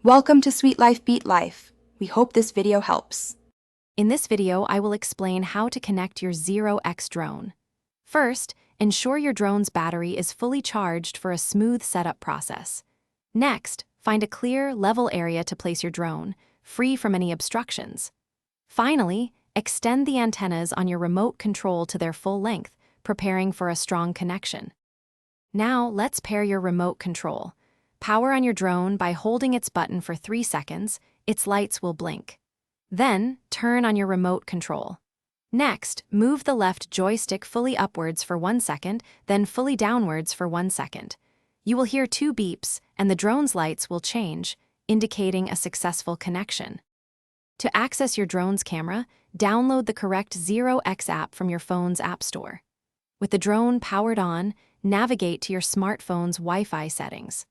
Welcome to Sweet Life Beat Life. We hope this video helps. In this video, I will explain how to connect your Zero X drone. First, ensure your drone's battery is fully charged for a smooth setup process. Next, find a clear, level area to place your drone, free from any obstructions. Finally, extend the antennas on your remote control to their full length, preparing for a strong connection. Now, let's pair your remote control. Power on your drone by holding its button for 3 seconds. Its lights will blink. Then, turn on your remote control. Next, move the left joystick fully upwards for 1 second, then fully downwards for 1 second. You will hear 2 beeps, and the drone's lights will change, indicating a successful connection. To access your drone's camera, download the correct Zero X app from your phone's app store. With the drone powered on, navigate to your smartphone's Wi-Fi settings.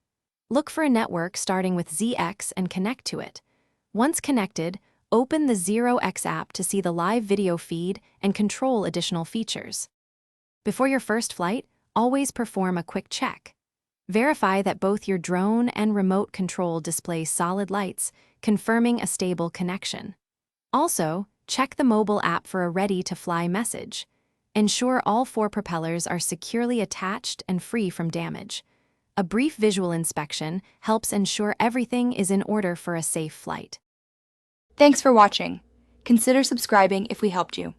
Look for a network starting with ZX and connect to it. Once connected, open the Zero X app to see the live video feed and control additional features. Before your first flight, always perform a quick check. Verify that both your drone and remote control display solid lights, confirming a stable connection. Also, check the mobile app for a ready-to-fly message. Ensure all 4 propellers are securely attached and free from damage. A brief visual inspection helps ensure everything is in order for a safe flight. Thanks for watching. Consider subscribing if we helped you.